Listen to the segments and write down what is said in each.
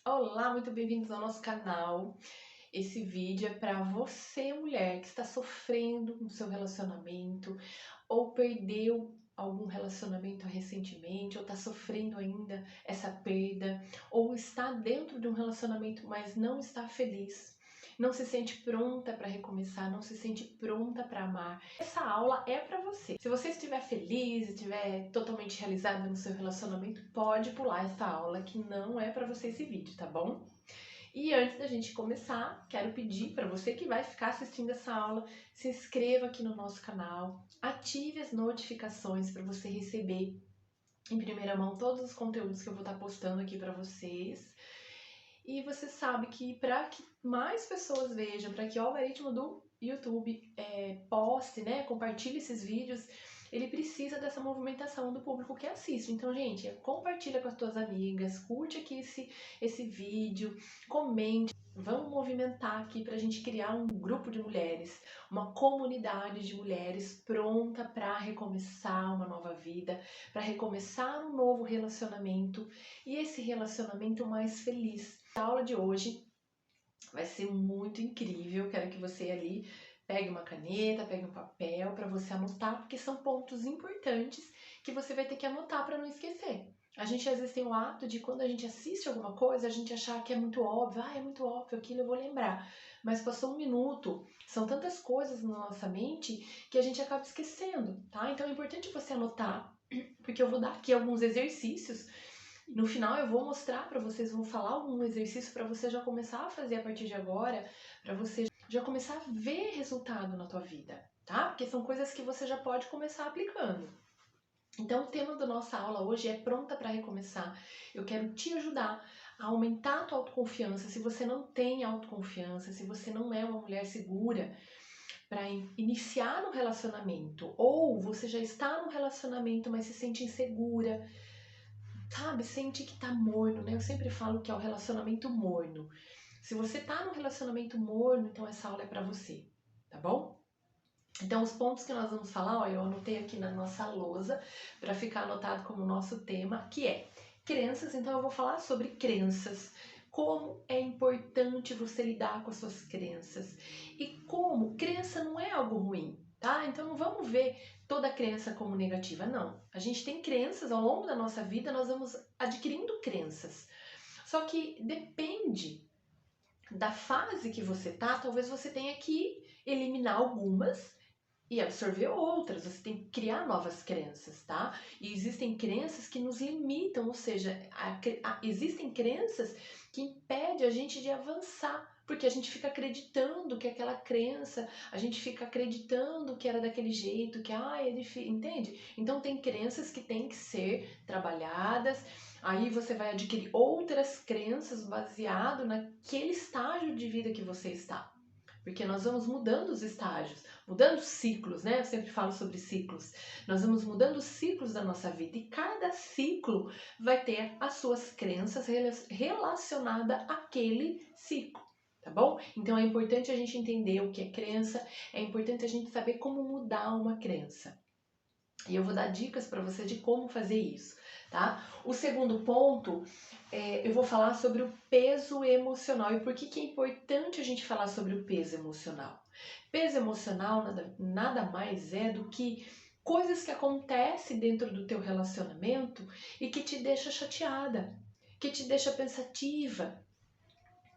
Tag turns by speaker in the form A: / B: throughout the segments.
A: Olá, muito bem-vindos ao nosso canal. Esse vídeo é para você, mulher, que está sofrendo no seu relacionamento ou perdeu algum relacionamento recentemente ou está sofrendo ainda essa perda ou está dentro de um relacionamento, mas não está feliz. Não se sente pronta para recomeçar, não se sente pronta para amar. Essa aula é para você. Se você estiver feliz, estiver totalmente realizada no seu relacionamento, pode pular essa aula que não é para você esse vídeo, tá bom? E antes da gente começar, quero pedir para você que vai ficar assistindo essa aula, se inscreva aqui no nosso canal, ative as notificações para você receber em primeira mão todos os conteúdos que eu vou estar postando aqui para vocês. E você sabe que para que mais pessoas vejam, para que o algoritmo do YouTube poste, né, compartilhe esses vídeos, ele precisa dessa movimentação do público que assiste. Então, gente, compartilha com as tuas amigas, curte aqui esse vídeo, comente. Vamos movimentar aqui para a gente criar um grupo de mulheres, uma comunidade de mulheres pronta para recomeçar uma nova vida, para recomeçar um novo relacionamento e esse relacionamento mais feliz. A aula de hoje vai ser muito incrível. Quero que você ali pegue uma caneta, pegue um papel para você anotar, porque são pontos importantes que você vai ter que anotar para não esquecer. A gente às vezes tem o hábito de quando a gente assiste alguma coisa, a gente achar que é muito óbvio, é muito óbvio, aquilo eu vou lembrar. Mas passou um minuto, são tantas coisas na nossa mente que a gente acaba esquecendo, tá? Então é importante você anotar, porque eu vou dar aqui alguns exercícios. No final eu vou mostrar para vocês, vou falar algum exercício para você já começar a fazer a partir de agora, para você já começar a ver resultado na tua vida, tá? Porque são coisas que você já pode começar aplicando. Então o tema da nossa aula hoje é pronta para recomeçar. Eu quero te ajudar a aumentar a tua autoconfiança. Se você não tem autoconfiança, se você não é uma mulher segura para iniciar um relacionamento, ou você já está num relacionamento, mas se sente insegura, sabe, sente que tá morno, né? Eu sempre falo que é o relacionamento morno. Se você tá num relacionamento morno, então essa aula é pra você, tá bom? Então os pontos que nós vamos falar, ó, eu anotei aqui na nossa lousa para ficar anotado como nosso tema, que é crenças. Então eu vou falar sobre crenças, como é importante você lidar com as suas crenças e como crença não é algo ruim, tá? Então não vamos ver toda crença como negativa, não. A gente tem crenças ao longo da nossa vida, nós vamos adquirindo crenças. Só que depende da fase que você tá, talvez você tenha que eliminar algumas e absorver outras. Você tem que criar novas crenças, tá? E existem crenças que nos limitam, ou seja, existem crenças que impedem a gente de avançar, porque a gente fica acreditando que aquela crença, a gente fica acreditando que era daquele jeito, que é difícil, entende? Então tem crenças que têm que ser trabalhadas. Aí você vai adquirir outras crenças baseado naquele estágio de vida que você está. Porque nós vamos mudando os estágios, mudando ciclos, né? Eu sempre falo sobre ciclos. Nós vamos mudando os ciclos da nossa vida e cada ciclo vai ter as suas crenças relacionadas àquele ciclo, tá bom? Então é importante a gente entender o que é crença, é importante a gente saber como mudar uma crença. E eu vou dar dicas para você de como fazer isso, tá? O segundo ponto, eu vou falar sobre o peso emocional. E por que é importante a gente falar sobre o peso emocional? Peso emocional nada mais é do que coisas que acontecem dentro do teu relacionamento e que te deixa chateada, que te deixa pensativa.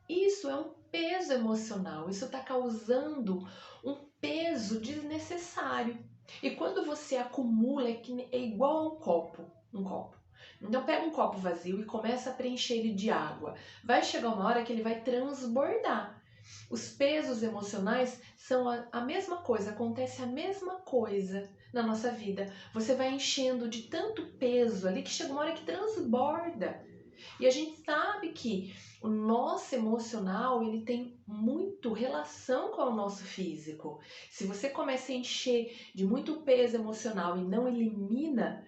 A: Isso é um peso emocional, isso está causando um peso desnecessário. E quando você acumula, é igual a um copo. Então pega um copo vazio e começa a preencher ele de água. Vai chegar uma hora que ele vai transbordar. Os pesos emocionais são a mesma coisa, acontece a mesma coisa na nossa vida. Você vai enchendo de tanto peso ali que chega uma hora que transborda. E a gente sabe que o nosso emocional, ele tem muito relação com o nosso físico. Se você começa a encher de muito peso emocional e não elimina,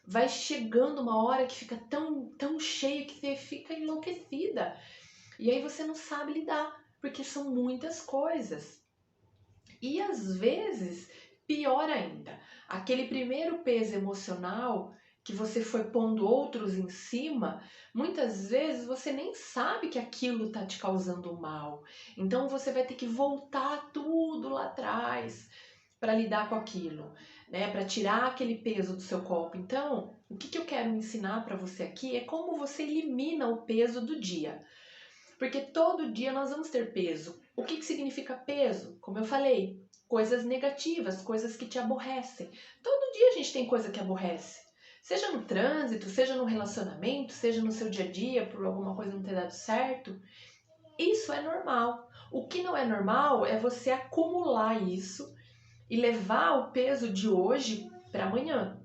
A: vai chegando uma hora que fica tão cheio que você fica enlouquecida. E aí você não sabe lidar, porque são muitas coisas. E às vezes, pior ainda, aquele primeiro peso emocional que você foi pondo outros em cima, muitas vezes você nem sabe que aquilo tá te causando mal. Então você vai ter que voltar tudo lá atrás para lidar com aquilo, né? Para tirar aquele peso do seu corpo. Então, o que eu quero ensinar para você aqui é como você elimina o peso do dia. Porque todo dia nós vamos ter peso. O que significa peso? Como eu falei, coisas negativas, coisas que te aborrecem. Todo dia a gente tem coisa que aborrece. Seja no trânsito, seja no relacionamento, seja no seu dia a dia, por alguma coisa não ter dado certo. Isso é normal. O que não é normal é você acumular isso e levar o peso de hoje para amanhã.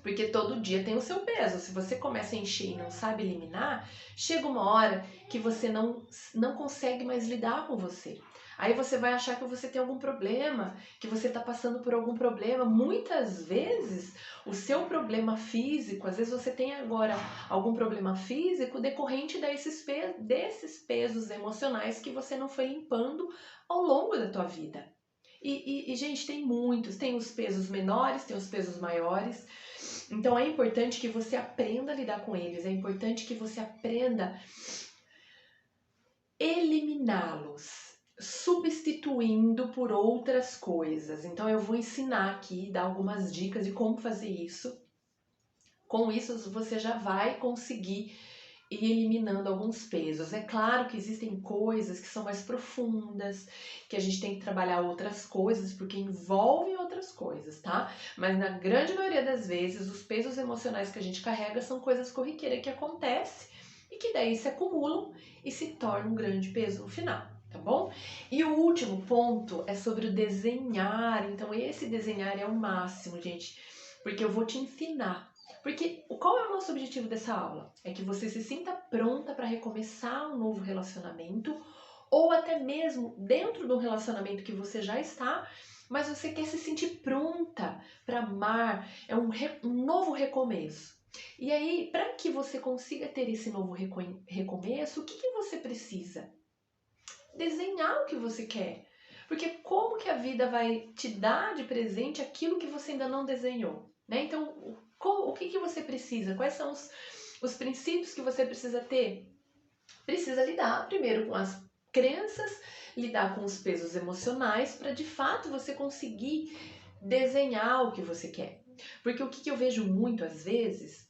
A: Porque todo dia tem o seu peso. Se você começa a encher e não sabe eliminar, chega uma hora que você não consegue mais lidar com você. Aí você vai achar que você tem algum problema, que você está passando por algum problema. Muitas vezes, o seu problema físico, às vezes você tem agora algum problema físico decorrente desses pesos emocionais que você não foi limpando ao longo da tua vida. E, gente, tem muitos. Tem os pesos menores, tem os pesos maiores. Então é importante que você aprenda a lidar com eles, é importante que você aprenda a eliminá-los, substituindo por outras coisas. Então eu vou ensinar aqui, dar algumas dicas de como fazer isso. Com isso você já vai conseguir ir eliminando alguns pesos. É claro que existem coisas que são mais profundas, que a gente tem que trabalhar outras coisas, porque envolvem outras coisas, tá? Mas na grande maioria das vezes, os pesos emocionais que a gente carrega são coisas corriqueiras que acontecem e que daí se acumulam e se tornam um grande peso no final, tá bom? E o último ponto é sobre o desenhar. Então esse desenhar é o máximo, gente, porque eu vou te ensinar. Porque qual é o nosso objetivo dessa aula? É que você se sinta pronta para recomeçar um novo relacionamento ou até mesmo dentro do relacionamento que você já está, mas você quer se sentir pronta para amar, é um novo recomeço. E aí, para que você consiga ter esse novo recomeço, o que você precisa? Desenhar o que você quer. Porque como que a vida vai te dar de presente aquilo que você ainda não desenhou? Né? Então, o que você precisa? Quais são os princípios que você precisa ter? Precisa lidar primeiro com as crenças, lidar com os pesos emocionais, para de fato você conseguir desenhar o que você quer. Porque o que eu vejo muito às vezes,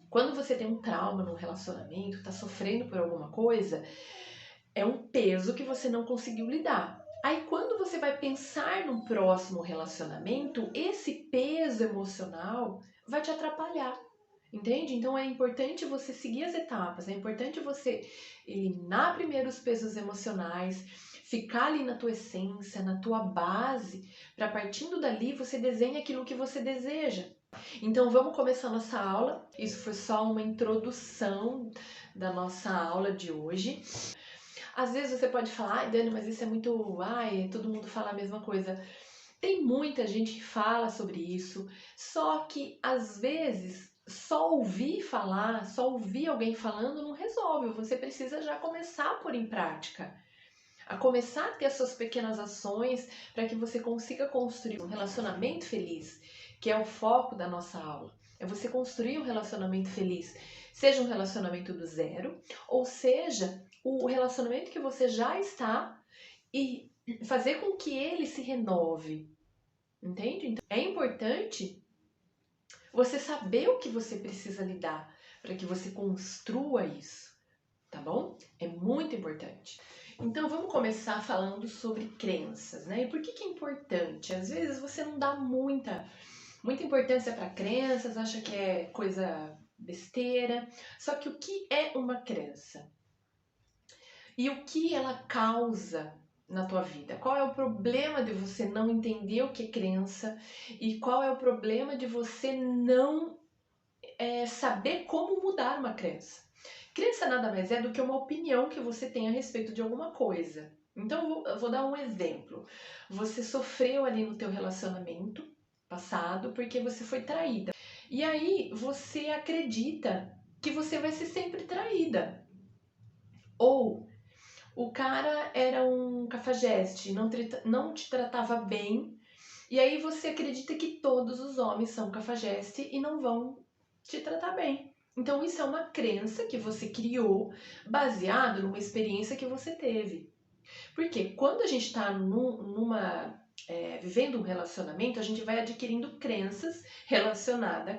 A: quando você tem um trauma num relacionamento, está sofrendo por alguma coisa, é um peso que você não conseguiu lidar. Aí quando você vai pensar no próximo relacionamento, esse peso emocional vai te atrapalhar. Entende? Então é importante você seguir as etapas, é importante você eliminar primeiro os pesos emocionais, ficar ali na tua essência, na tua base, para partindo dali você desenhe aquilo que você deseja. Então vamos começar nossa aula. Isso foi só uma introdução da nossa aula de hoje. Às vezes você pode falar, ai Dani, mas isso é muito, ai, todo mundo fala a mesma coisa. Tem muita gente que fala sobre isso, só que às vezes só ouvir falar, só ouvir alguém falando não resolve. Você precisa já começar a pôr em prática, a começar a ter as suas pequenas ações para que você consiga construir um relacionamento feliz, que é o foco da nossa aula. É você construir um relacionamento feliz, seja um relacionamento do zero, ou seja, o relacionamento que você já está e fazer com que ele se renove. Entende? Então, é importante você saber o que você precisa lidar para que você construa isso, tá bom? É muito importante. Então vamos começar falando sobre crenças, né? E por que é importante? Às vezes você não dá muita importância para crenças, acha que é coisa besteira. Só que o que é uma crença? E o que ela causa na tua vida? Qual é o problema de você não entender o que é crença? E qual é o problema de você não saber como mudar uma crença? Crença nada mais é do que uma opinião que você tem a respeito de alguma coisa. Então, eu vou dar um exemplo. Você sofreu ali no teu relacionamento passado porque você foi traída. E aí, você acredita que você vai ser sempre traída. Ou o cara era um cafajeste, não te tratava bem E aí você acredita que todos os homens são cafajeste e não vão te tratar bem. Então isso é uma crença que você criou baseado numa experiência que você teve. Porque quando a gente está vivendo um relacionamento, a gente vai adquirindo crenças relacionadas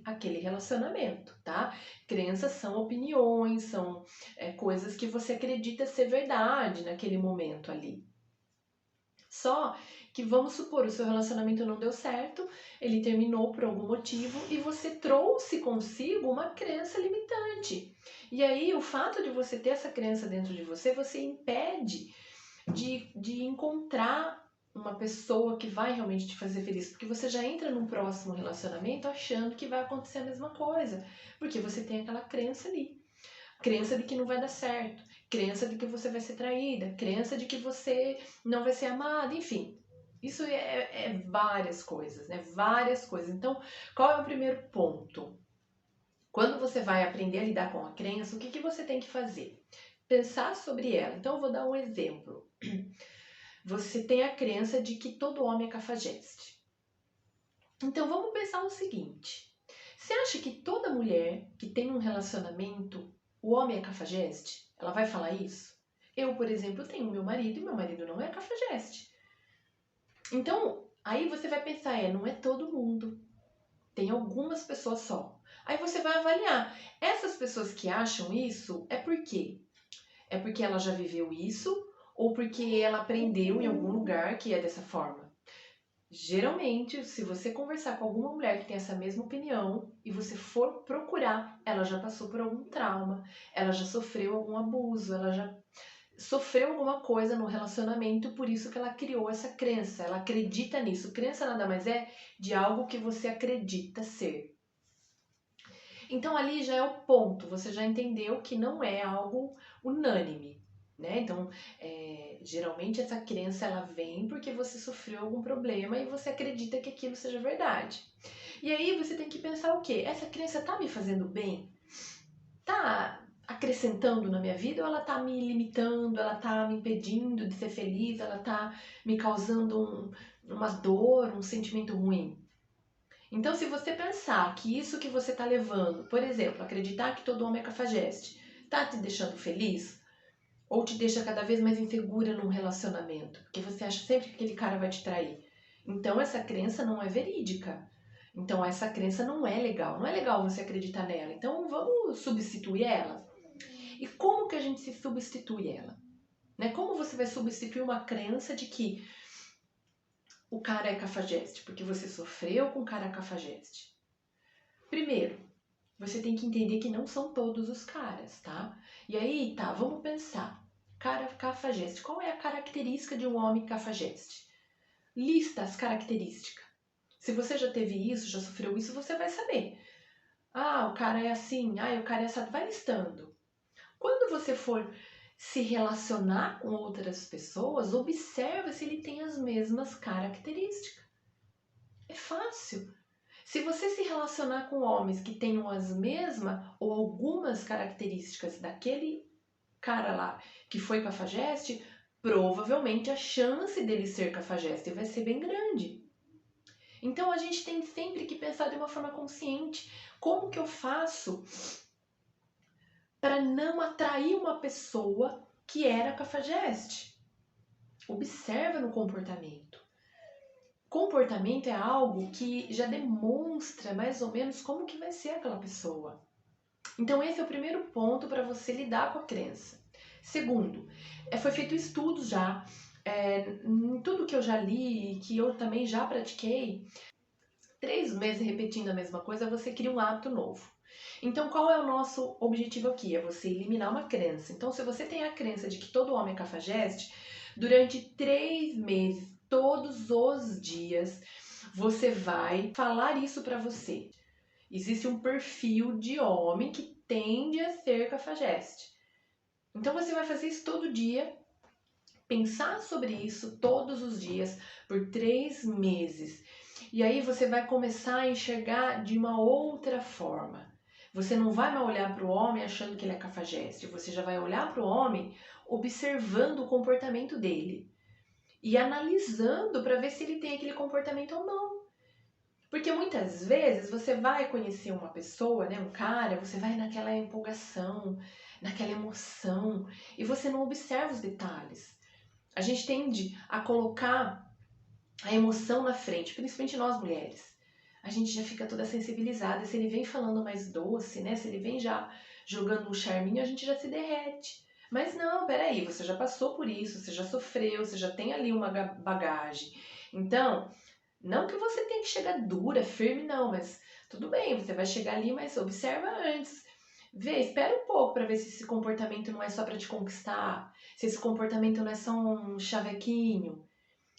A: àquele relacionamento, tá? Crenças são opiniões, são coisas que você acredita ser verdade naquele momento ali. Só que vamos supor, o seu relacionamento não deu certo, ele terminou por algum motivo e você trouxe consigo uma crença limitante. E aí, o fato de você ter essa crença dentro de você, você impede de encontrar uma pessoa que vai realmente te fazer feliz, porque você já entra num próximo relacionamento achando que vai acontecer a mesma coisa, porque você tem aquela crença ali, crença de que não vai dar certo, crença de que você vai ser traída, crença de que você não vai ser amada, enfim. Isso é várias coisas, né? Várias coisas. Então, qual é o primeiro ponto? Quando você vai aprender a lidar com a crença, o que você tem que fazer? Pensar sobre ela. Então, eu vou dar um exemplo. Você tem a crença de que todo homem é cafajeste. Então vamos pensar o seguinte: você acha que toda mulher que tem um relacionamento, o homem é cafajeste? Ela vai falar isso? Eu, por exemplo, tenho meu marido e meu marido não é cafajeste. Então, aí você vai pensar, não é todo mundo. Tem algumas pessoas só. Aí você vai avaliar. Essas pessoas que acham isso, é por quê? É porque ela já viveu isso ou porque ela aprendeu em algum lugar que é dessa forma? Geralmente, se você conversar com alguma mulher que tem essa mesma opinião e você for procurar, ela já passou por algum trauma, ela já sofreu algum abuso, ela já sofreu alguma coisa no relacionamento, por isso que ela criou essa crença, ela acredita nisso. Crença nada mais é de algo que você acredita ser. Então ali já é o ponto, você já entendeu que não é algo unânime, né? Então, geralmente essa crença ela vem porque você sofreu algum problema e você acredita que aquilo seja verdade. E aí você tem que pensar o quê? Essa crença tá me fazendo bem? Tá acrescentando na minha vida ou ela tá me limitando, ela tá me impedindo de ser feliz, ela tá me causando uma dor, um sentimento ruim? Então, se você pensar que isso que você está levando, por exemplo, acreditar que todo homem é cafajeste, tá te deixando feliz? Ou te deixa cada vez mais insegura num relacionamento? Porque você acha sempre que aquele cara vai te trair. Então, essa crença não é verídica. Então, essa crença não é legal. Não é legal você acreditar nela. Então, vamos substituir ela? E como que a gente se substitui ela? Né? Como você vai substituir uma crença de que o cara é cafajeste? Porque você sofreu com o cara cafajeste. Primeiro, você tem que entender que não são todos os caras, tá? E aí, tá, vamos pensar. Cara cafajeste. Qual é a característica de um homem cafajeste? Lista as características. Se você já teve isso, já sofreu isso, você vai saber. Ah, o cara é assim, o cara é assado. Vai listando. Quando você for se relacionar com outras pessoas, observa se ele tem as mesmas características. É fácil. Se você se relacionar com homens que tenham as mesmas ou algumas características daquele cara lá que foi cafajeste, provavelmente a chance dele ser cafajeste vai ser bem grande. Então a gente tem sempre que pensar de uma forma consciente, como que eu faço para não atrair uma pessoa que era cafajeste? Observa no comportamento. Comportamento é algo que já demonstra mais ou menos como que vai ser aquela pessoa. Então esse é o primeiro ponto para você lidar com a crença. Segundo, foi feito estudos já, em tudo que eu já li e que eu também já pratiquei, 3 meses repetindo a mesma coisa, você cria um hábito novo. Então qual é o nosso objetivo aqui? É você eliminar uma crença. Então se você tem a crença de que todo homem é cafajeste, durante 3 meses, todos os dias, você vai falar isso para você. Existe um perfil de homem que tende a ser cafajeste. Então você vai fazer isso todo dia, pensar sobre isso todos os dias por 3 meses. E aí você vai começar a enxergar de uma outra forma. Você não vai mais olhar para o homem achando que ele é cafajeste. Você já vai olhar para o homem observando o comportamento dele. e analisando para ver se ele tem aquele comportamento ou não. Porque muitas vezes você vai conhecer uma pessoa, né, um cara, você vai naquela empolgação, naquela emoção, e você não observa os detalhes. A gente tende a colocar a emoção na frente, principalmente nós mulheres. A gente já fica toda sensibilizada, se ele vem falando mais doce, né, se ele vem já jogando um charminho, a gente já se derrete. Mas não, peraí, você já passou por isso, você já sofreu, você já tem ali uma bagagem. Então, não que você tenha que chegar dura, firme, não, mas tudo bem, você vai chegar ali, mas observa antes. Vê, espera um pouco para ver se esse comportamento não é só para te conquistar, se esse comportamento não é só um chavequinho.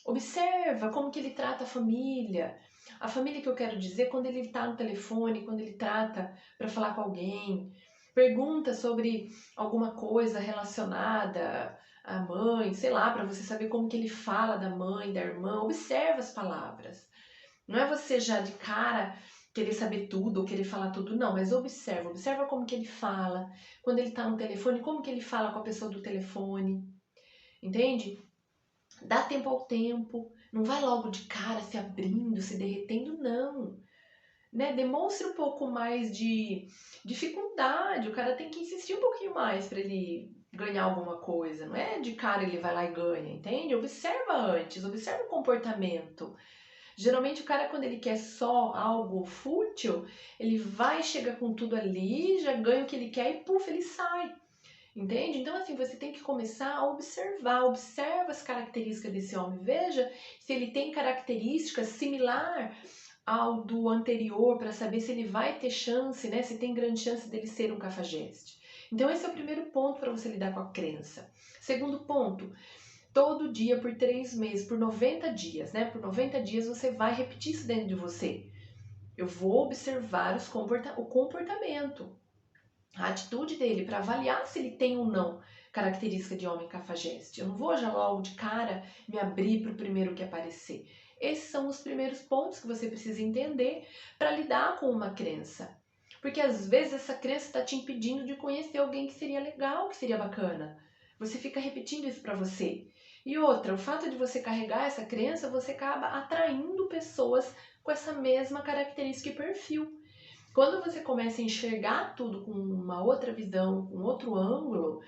A: Observa como que ele trata a família. A família que eu quero dizer, quando ele está no telefone, quando ele trata para falar com alguém, pergunta sobre alguma coisa relacionada à mãe, sei lá, para você saber como que ele fala da mãe, da irmã. Observa as palavras. Não é você já de cara querer saber tudo ou querer falar tudo, não, mas observa como que ele fala, quando ele está no telefone, como que ele fala com a pessoa do telefone, entende? Dá tempo ao tempo, não vai logo de cara se abrindo, se derretendo, não. Né? Demonstre um pouco mais de dificuldade, o cara tem que insistir um pouquinho mais para ele ganhar alguma coisa, não é de cara ele vai lá e ganha, entende? Observa antes, observa o comportamento. Geralmente o cara, quando ele quer só algo fútil, ele vai, chega com tudo ali, já ganha o que ele quer e puf, ele sai. Entende? Então, assim, você tem que começar a observar, observa as características desse homem, veja se ele tem características similar ao do anterior, para saber se ele vai ter chance, né? Se tem grande chance dele ser um cafajeste. Então, esse é o primeiro ponto para você lidar com a crença. Segundo ponto, todo dia por 3 meses, por 90 dias, né? Por 90 dias você vai repetir isso dentro de você. Eu vou observar o comportamento, a atitude dele, para avaliar se ele tem ou não característica de homem cafajeste. Eu não vou já logo de cara me abrir para o primeiro que aparecer. Esses são os primeiros pontos que você precisa entender para lidar com uma crença. Porque às vezes essa crença está te impedindo de conhecer alguém que seria legal, que seria bacana. Você fica repetindo isso para você. E outra, o fato de você carregar essa crença, você acaba atraindo pessoas com essa mesma característica e perfil. Quando você começa a enxergar tudo com uma outra visão, com outro ângulo,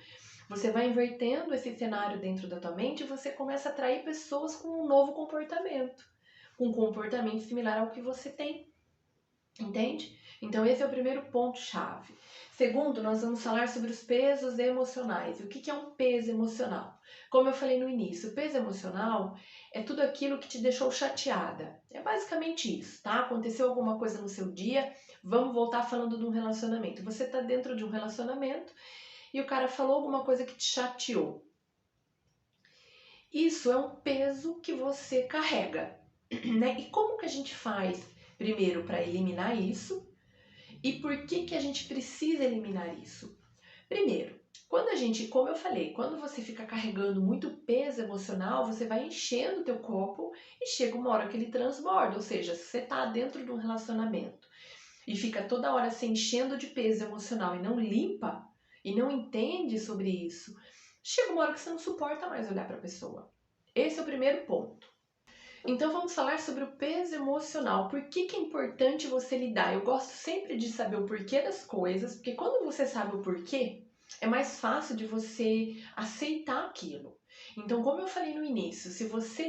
A: você vai invertendo esse cenário dentro da tua mente e você começa a atrair pessoas com um novo comportamento, com um comportamento similar ao que você tem. Entende? Então esse é o primeiro ponto-chave. Segundo, nós vamos falar sobre os pesos emocionais. E o que é um peso emocional? Como eu falei no início, o peso emocional é tudo aquilo que te deixou chateada. É basicamente isso, tá? Aconteceu alguma coisa no seu dia, vamos voltar falando de um relacionamento. Você tá dentro de um relacionamento e o cara falou alguma coisa que te chateou. Isso é um peso que você carrega, né? E como que a gente faz, primeiro, para eliminar isso? E por que que a gente precisa eliminar isso? Primeiro, quando a gente, como eu falei, quando você fica carregando muito peso emocional, você vai enchendo o teu copo e chega uma hora que ele transborda. Ou seja, se você está dentro de um relacionamento e fica toda hora se enchendo de peso emocional e não limpa, e não entende sobre isso, chega uma hora que você não suporta mais olhar para a pessoa. Esse é o primeiro ponto. Então vamos falar sobre o peso emocional. Por que que é importante você lidar? Eu gosto sempre de saber o porquê das coisas, porque quando você sabe o porquê, é mais fácil de você aceitar aquilo. Então, como eu falei no início, se você,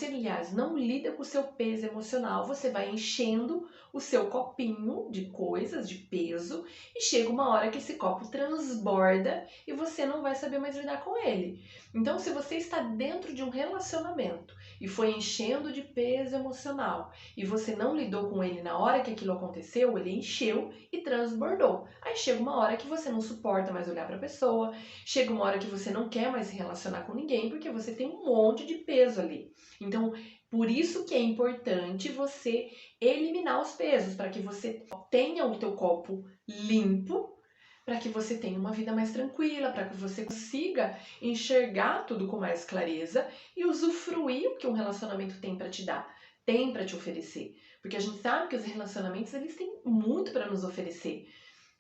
A: aliás, não lida com o seu peso emocional, você vai enchendo o seu copinho de coisas, de peso, e chega uma hora que esse copo transborda e você não vai saber mais lidar com ele. Então, se você está dentro de um relacionamento e foi enchendo de peso emocional e você não lidou com ele na hora que aquilo aconteceu, ele encheu e transbordou. Aí chega uma hora que você não suporta mais olhar para a pessoa, chega uma hora que você não quer mais se relacionar com ninguém porque você tem um monte de peso ali. Então, por isso que é importante você eliminar os pesos, para que você tenha o teu copo limpo, para que você tenha uma vida mais tranquila, para que você consiga enxergar tudo com mais clareza e usufruir o que um relacionamento tem para te dar, tem para te oferecer. Porque a gente sabe que os relacionamentos eles têm muito para nos oferecer.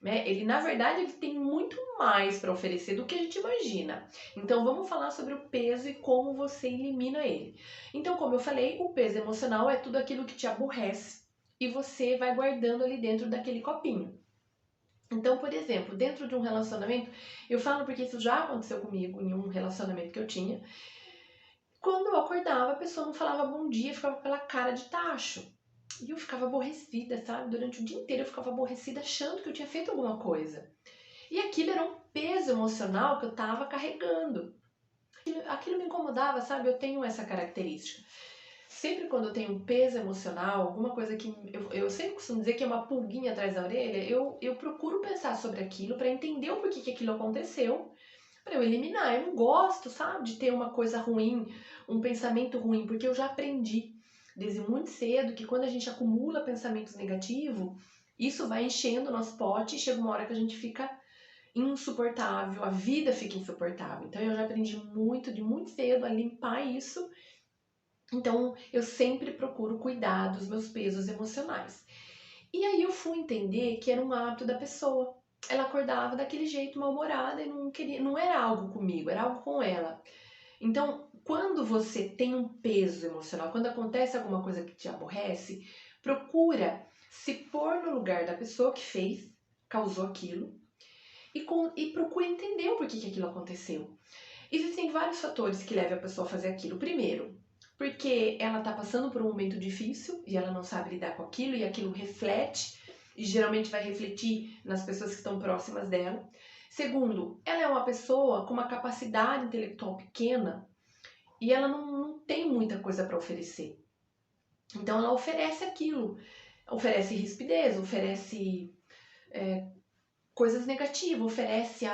A: né? Ele, na verdade, ele tem muito mais para oferecer do que a gente imagina. Então, vamos falar sobre o peso e como você elimina ele. Então, como eu falei, o peso emocional é tudo aquilo que te aborrece e você vai guardando ali dentro daquele copinho. Então, por exemplo, dentro de um relacionamento, eu falo porque isso já aconteceu comigo em um relacionamento que eu tinha. Quando eu acordava, a pessoa não falava bom dia, ficava com aquela cara de tacho. E eu ficava aborrecida, sabe? Durante o dia inteiro eu ficava aborrecida achando que eu tinha feito alguma coisa. E aquilo era um peso emocional que eu tava carregando. Aquilo me incomodava, sabe? Eu tenho essa característica. Sempre quando eu tenho um peso emocional, alguma coisa que eu sempre costumo dizer que é uma pulguinha atrás da orelha, eu procuro pensar sobre aquilo para entender o porquê que aquilo aconteceu, para eu eliminar. Eu não gosto, sabe, de ter uma coisa ruim, um pensamento ruim, porque eu já aprendi desde muito cedo que quando a gente acumula pensamentos negativos, isso vai enchendo o nosso pote e chega uma hora que a gente fica insuportável, a vida fica insuportável. Então eu já aprendi muito, de muito cedo, a limpar isso. Então eu sempre procuro cuidar dos meus pesos emocionais. E aí eu fui entender que era um hábito da pessoa. Ela acordava daquele jeito mal-humorada e não queria, não era algo comigo, era algo com ela. Então, quando você tem um peso emocional, quando acontece alguma coisa que te aborrece, procura se pôr no lugar da pessoa que fez, causou aquilo, e procura entender o porquê que aquilo aconteceu. Existem vários fatores que levam a pessoa a fazer aquilo. Primeiro, porque ela está passando por um momento difícil e ela não sabe lidar com aquilo e aquilo reflete e geralmente vai refletir nas pessoas que estão próximas dela. Segundo, ela é uma pessoa com uma capacidade intelectual pequena e ela não tem muita coisa para oferecer. Então ela oferece aquilo, oferece rispidez, oferece coisas negativas, oferece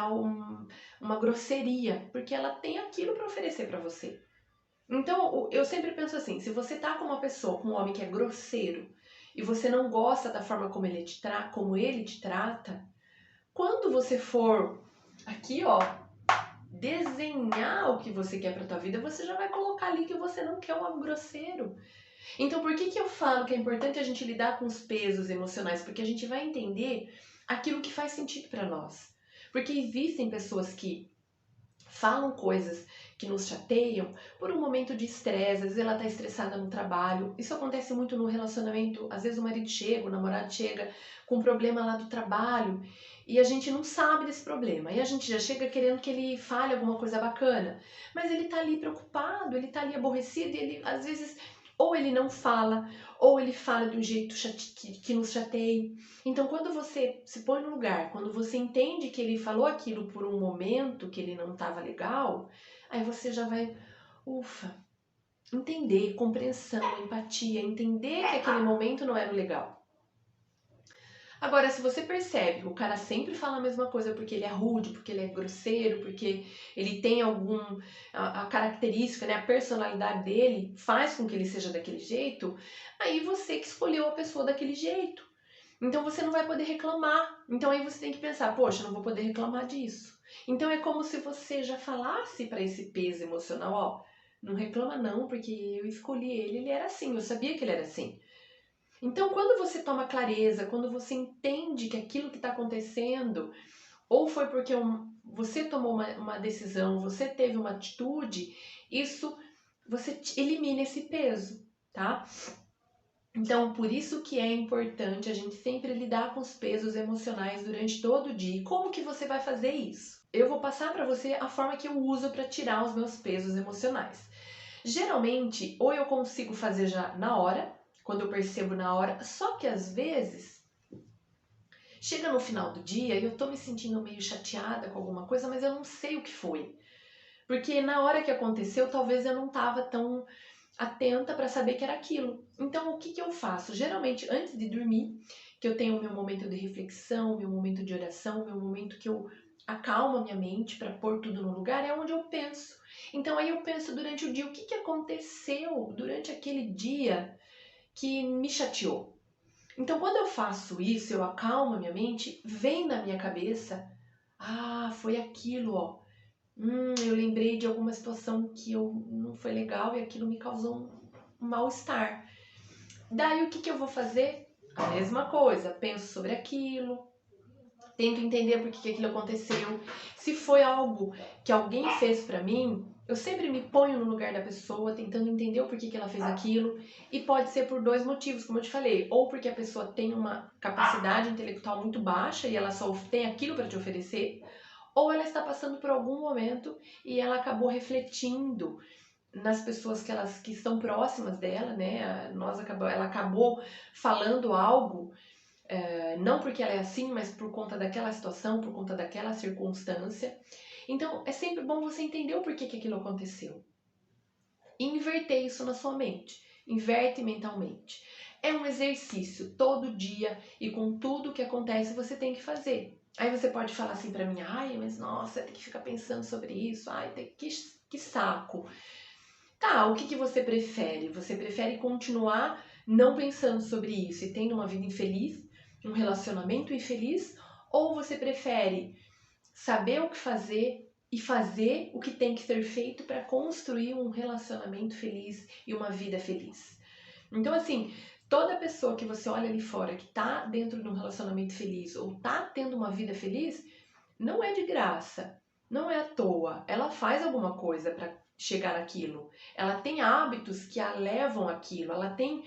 A: uma grosseria, porque ela tem aquilo para oferecer para você. Então, eu sempre penso assim, se você tá com uma pessoa, com um homem que é grosseiro, e você não gosta da forma como ele te trata, quando você for aqui, ó, desenhar o que você quer pra tua vida, você já vai colocar ali que você não quer um homem grosseiro. Então, por que eu falo que é importante a gente lidar com os pesos emocionais? Porque a gente vai entender aquilo que faz sentido para nós. Porque existem pessoas que falam coisas que nos chateiam por um momento de estresse, às vezes ela tá estressada no trabalho. Isso acontece muito no relacionamento, às vezes o marido chega, o namorado chega com um problema lá do trabalho e a gente não sabe desse problema. E a gente já chega querendo que ele fale alguma coisa bacana, mas ele tá ali preocupado, ele tá ali aborrecido e ele às vezes ou ele não fala, ou ele fala de um jeito que nos chateia. Então, quando você se põe no lugar, quando você entende que ele falou aquilo por um momento que ele não estava legal, aí você já vai, ufa, entender, compreensão, empatia, entender que aquele momento não era o legal. Agora, se você percebe que o cara sempre fala a mesma coisa porque ele é rude, porque ele é grosseiro, porque ele tem a característica, né, a personalidade dele faz com que ele seja daquele jeito, aí você que escolheu a pessoa daquele jeito. Então você não vai poder reclamar. Então aí você tem que pensar, poxa, não vou poder reclamar disso. Então é como se você já falasse para esse peso emocional, ó, não reclama não, porque eu escolhi ele era assim, eu sabia que ele era assim. Então quando você toma clareza, quando você entende que aquilo que está acontecendo, ou foi porque você tomou uma decisão, você teve uma atitude, isso você elimina esse peso, tá? Então, por isso que é importante a gente sempre lidar com os pesos emocionais durante todo o dia. E como que você vai fazer isso? Eu vou passar para você a forma que eu uso para tirar os meus pesos emocionais. Geralmente, ou eu consigo fazer já na hora, quando eu percebo na hora, só que às vezes chega no final do dia e eu tô me sentindo meio chateada com alguma coisa, mas eu não sei o que foi. Porque na hora que aconteceu, talvez eu não tava tão atenta para saber que era aquilo. Então, o que eu faço? Geralmente, antes de dormir, que eu tenho o meu momento de reflexão, meu momento de oração, meu momento que eu acalmo a minha mente para pôr tudo no lugar, é onde eu penso. Então, aí eu penso durante o dia, o que aconteceu durante aquele dia que me chateou. Então, quando eu faço isso, eu acalmo a minha mente, vem na minha cabeça, foi aquilo, ó. Eu lembrei de alguma situação que eu não foi legal e aquilo me causou um mal-estar. Daí o que eu vou fazer? A mesma coisa, penso sobre aquilo, Tento entender por que aquilo aconteceu. Se foi algo que alguém fez pra mim, eu sempre me ponho no lugar da pessoa, tentando entender o porquê que ela fez aquilo. E pode ser por dois motivos, como eu te falei. Ou porque a pessoa tem uma capacidade intelectual muito baixa e ela só tem aquilo para te oferecer. Ou ela está passando por algum momento e ela acabou refletindo nas pessoas que estão próximas dela, né? Ela acabou falando algo, não porque ela é assim, mas por conta daquela situação, por conta daquela circunstância. Então, é sempre bom você entender o porquê que aquilo aconteceu. E inverter isso na sua mente. Inverte mentalmente. É um exercício todo dia e com tudo que acontece você tem que fazer. Aí você pode falar assim pra mim, ai, mas nossa, tem que ficar pensando sobre isso, ai, que saco. Tá, o que você prefere? Você prefere continuar não pensando sobre isso e tendo uma vida infeliz, um relacionamento infeliz? Ou você prefere saber o que fazer e fazer o que tem que ser feito para construir um relacionamento feliz e uma vida feliz? Então, assim, toda pessoa que você olha ali fora que tá dentro de um relacionamento feliz ou tá tendo uma vida feliz, não é de graça, não é à toa. Ela faz alguma coisa para chegar naquilo. Ela tem hábitos que a levam àquilo. Ela tem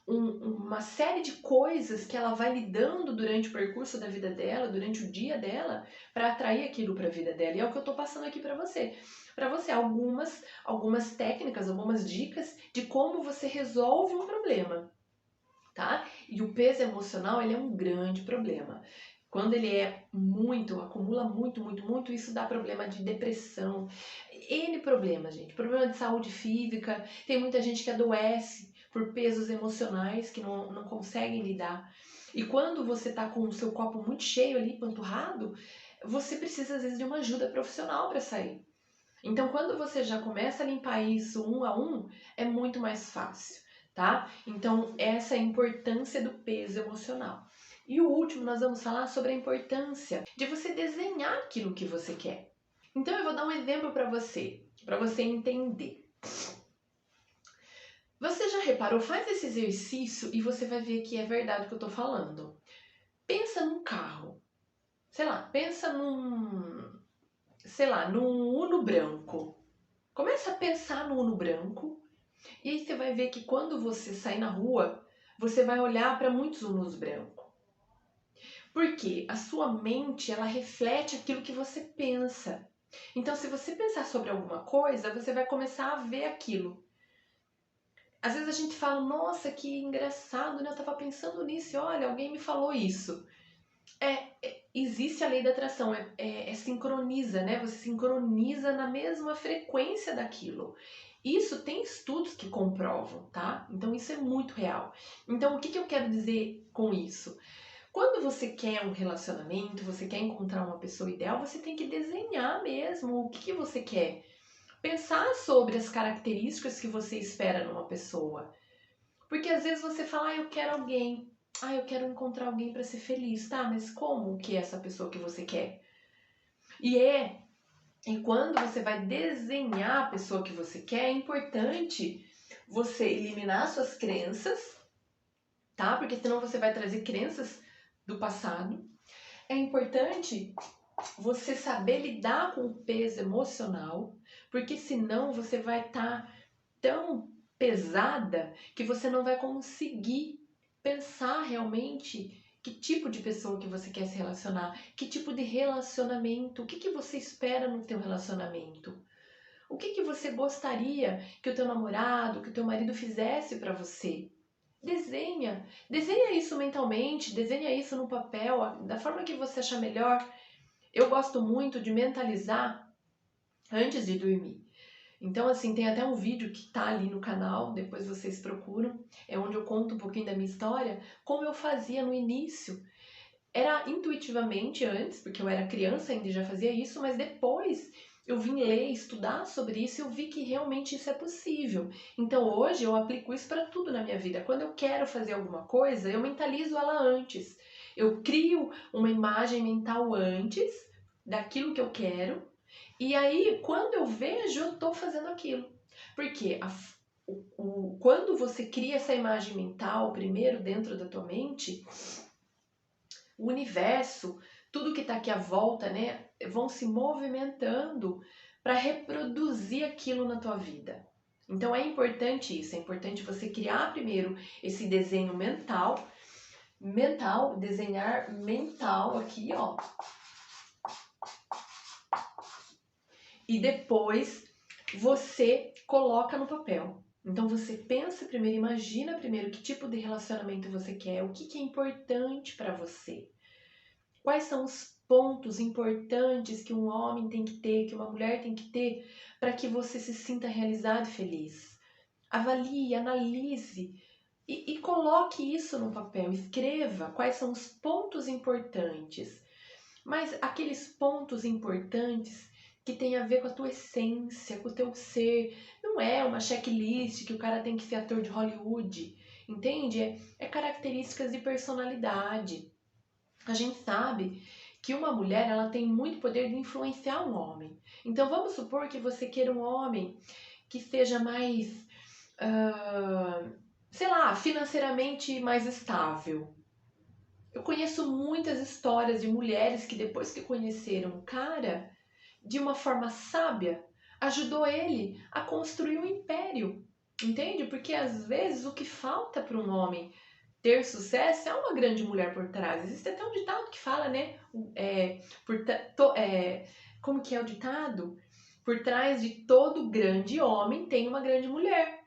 A: uma série de coisas que ela vai lidando durante o percurso da vida dela, durante o dia dela, para atrair aquilo para a vida dela. E é o que eu estou passando aqui para você. Para você, algumas técnicas, algumas dicas de como você resolve um problema, tá? E o peso emocional, ele é um grande problema. Quando ele é muito, acumula muito, isso dá problema de depressão. N problemas, gente. Problema de saúde física. Tem muita gente que adoece por pesos emocionais que não conseguem lidar. E quando você tá com o seu copo muito cheio ali, empanturrado, você precisa às vezes de uma ajuda profissional para sair. Então, quando você já começa a limpar isso um a um, é muito mais fácil, tá? Então, essa é a importância do peso emocional. E o último, nós vamos falar sobre a importância de você desenhar aquilo que você quer. Então, eu vou dar um exemplo para você entender. Você já reparou? Faz esse exercício e você vai ver que é verdade o que eu tô falando. Pensa num carro. Sei lá, pensa num Uno branco. Começa a pensar no Uno branco e aí você vai ver que quando você sair na rua, você vai olhar para muitos Unos brancos. Porque a sua mente, ela reflete aquilo que você pensa. Então, se você pensar sobre alguma coisa, você vai começar a ver aquilo. Às vezes a gente fala, nossa, que engraçado, né? Eu tava pensando nisso e olha, alguém me falou isso. Existe a lei da atração, sincroniza, né? Você sincroniza na mesma frequência daquilo. Isso tem estudos que comprovam, tá? Então isso é muito real. Então o que eu quero dizer com isso? Quando você quer um relacionamento, você quer encontrar uma pessoa ideal, você tem que desenhar mesmo o que você quer. Pensar sobre as características que você espera numa pessoa. Porque às vezes você fala, eu quero alguém. Eu quero encontrar alguém para ser feliz, tá? Mas como que é essa pessoa que você quer? E quando você vai desenhar a pessoa que você quer, é importante você eliminar suas crenças, tá? Porque senão você vai trazer crenças do passado. É importante você saber lidar com o peso emocional, porque senão você vai estar tão pesada que você não vai conseguir pensar realmente que tipo de pessoa que você quer se relacionar, que tipo de relacionamento, o que você espera no teu relacionamento. O que você gostaria que o teu namorado, que o teu marido fizesse para você? Desenha isso mentalmente, desenha isso no papel, da forma que você achar melhor. Eu gosto muito de mentalizar antes de dormir. Então, assim, tem até um vídeo que tá ali no canal, depois vocês procuram, é onde eu conto um pouquinho da minha história, como eu fazia no início. Era intuitivamente antes, porque eu era criança ainda e já fazia isso, mas depois eu vim ler, estudar sobre isso e eu vi que realmente isso é possível. Então hoje eu aplico isso para tudo na minha vida. Quando eu quero fazer alguma coisa, eu mentalizo ela antes. Eu crio uma imagem mental antes daquilo que eu quero e aí, quando eu vejo, eu tô fazendo aquilo. Porque quando você cria essa imagem mental primeiro dentro da tua mente, o universo tudo que está aqui à volta, né, vão se movimentando para reproduzir aquilo na tua vida. Então é importante isso, é importante você criar primeiro esse desenho mental, desenhar mental aqui, ó. E depois você coloca no papel. Então você pensa primeiro, imagina primeiro que tipo de relacionamento você quer, o que é importante para você. Quais são os pontos importantes que um homem tem que ter, que uma mulher tem que ter, para que você se sinta realizado e feliz. Avalie, analise e coloque isso no papel. Escreva quais são os pontos importantes. Mas aqueles pontos importantes que tem a ver com a tua essência, com o teu ser. Não é uma checklist que o cara tem que ser ator de Hollywood, entende? É características de personalidade. A gente sabe que uma mulher ela tem muito poder de influenciar um homem. Então vamos supor que você queira um homem que seja mais, sei lá, financeiramente mais estável. Eu conheço muitas histórias de mulheres que depois que conheceram o cara, de uma forma sábia, ajudou ele a construir um império. Entende? Porque às vezes o que falta para um homem ter sucesso é uma grande mulher por trás. Existe até um ditado que fala, né? Como que é o ditado? Por trás de todo grande homem tem uma grande mulher.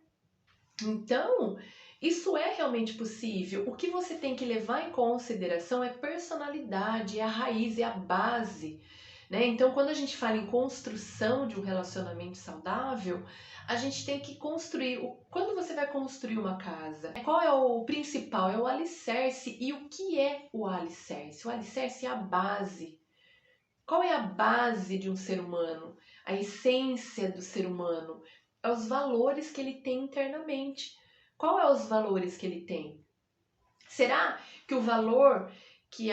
A: Então, isso é realmente possível. O que você tem que levar em consideração é personalidade, é a raiz, é a base. Né? Então, quando a gente fala em construção de um relacionamento saudável, a gente tem que construir. Quando você vai construir uma casa, qual é o principal? É o alicerce. E o que é o alicerce? O alicerce é a base. Qual é a base de um ser humano? A essência do ser humano? É os valores que ele tem internamente. Qual é os valores que ele tem? Será que o valor que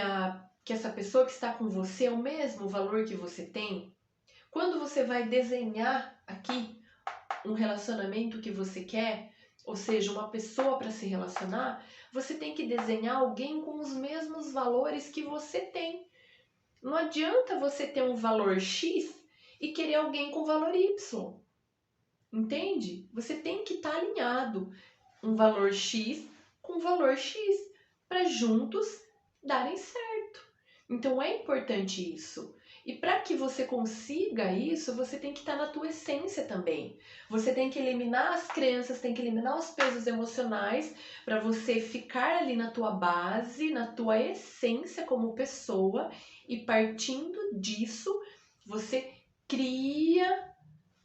A: essa pessoa que está com você é o mesmo valor que você tem? Quando você vai desenhar aqui um relacionamento que você quer, ou seja, uma pessoa para se relacionar, você tem que desenhar alguém com os mesmos valores que você tem. Não adianta você ter um valor X e querer alguém com valor Y. Entende? Você tem que estar alinhado um valor X com valor X para juntos darem certo. Então é importante isso. E para que você consiga isso, você tem que estar na tua essência também. Você tem que eliminar as crenças, tem que eliminar os pesos emocionais para você ficar ali na tua base, na tua essência como pessoa e partindo disso, você cria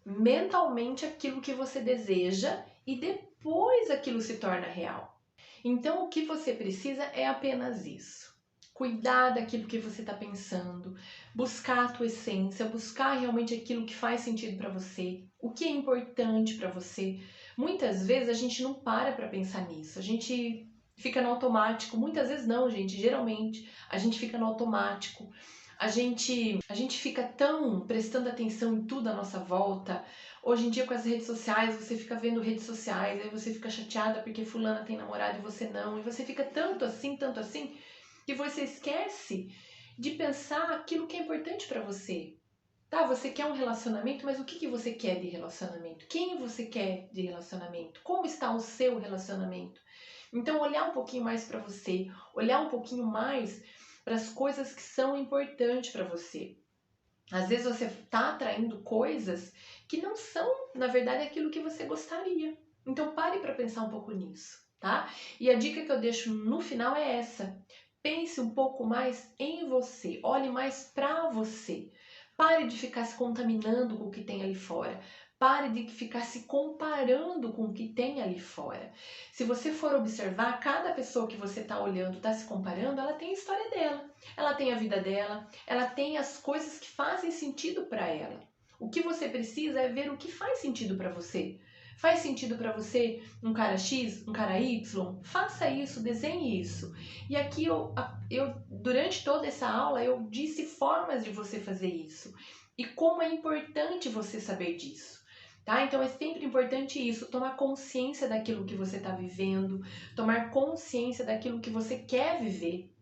A: mentalmente aquilo que você deseja e depois aquilo se torna real. Então o que você precisa é apenas isso. Cuidar daquilo que você está pensando, buscar a tua essência, buscar realmente aquilo que faz sentido para você, o que é importante para você. Muitas vezes a gente não para pensar nisso, a gente fica no automático. Muitas vezes não, gente, geralmente a gente fica no automático. A gente fica tão prestando atenção em tudo à nossa volta. Hoje em dia com as redes sociais, você fica vendo redes sociais, aí você fica chateada porque fulana tem namorado e você não. E você fica tanto assim, que você esquece de pensar aquilo que é importante para você. Tá, você quer um relacionamento, mas o que você quer de relacionamento? Quem você quer de relacionamento? Como está o seu relacionamento? Então, olhar um pouquinho mais para você, olhar um pouquinho mais para as coisas que são importantes para você. Às vezes você está atraindo coisas que não são, na verdade, aquilo que você gostaria. Então, pare para pensar um pouco nisso, tá? E a dica que eu deixo no final é essa. Pense um pouco mais em você, olhe mais para você. Pare de ficar se contaminando com o que tem ali fora. Pare de ficar se comparando com o que tem ali fora. Se você for observar, cada pessoa que você está olhando, está se comparando, ela tem a história dela, ela tem a vida dela, ela tem as coisas que fazem sentido para ela. O que você precisa é ver o que faz sentido para você. Faz sentido para você um cara X, um cara Y? Faça isso, desenhe isso. E aqui durante toda essa aula, eu disse formas de você fazer isso. E como é importante você saber disso. Tá? Então é sempre importante isso, tomar consciência daquilo que você está vivendo, tomar consciência daquilo que você quer viver.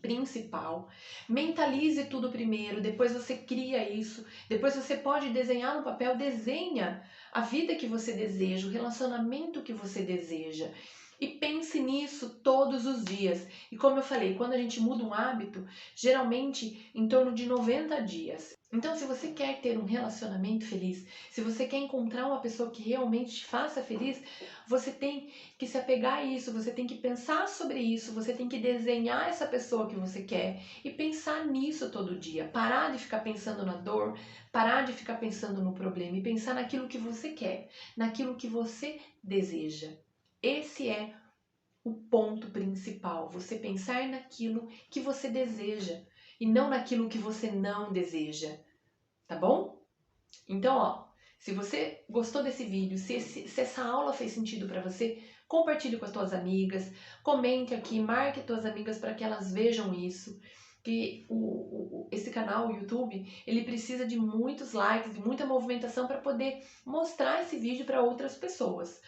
A: principal. Mentalize tudo primeiro, depois você cria isso, depois você pode desenhar no papel, desenha a vida que você deseja, o relacionamento que você deseja. E pense nisso todos os dias. E como eu falei, quando a gente muda um hábito, geralmente em torno de 90 dias. Então, se você quer ter um relacionamento feliz, se você quer encontrar uma pessoa que realmente te faça feliz, você tem que se apegar a isso, você tem que pensar sobre isso, você tem que desenhar essa pessoa que você quer e pensar nisso todo dia. Parar de ficar pensando na dor, parar de ficar pensando no problema e pensar naquilo que você quer, naquilo que você deseja. Esse é o ponto principal, você pensar naquilo que você deseja e não naquilo que você não deseja, tá bom? Então, ó, se você gostou desse vídeo, se essa aula fez sentido para você, compartilhe com as tuas amigas, comente aqui, marque tuas amigas para que elas vejam isso, que esse canal, o YouTube, ele precisa de muitos likes, de muita movimentação para poder mostrar esse vídeo para outras pessoas.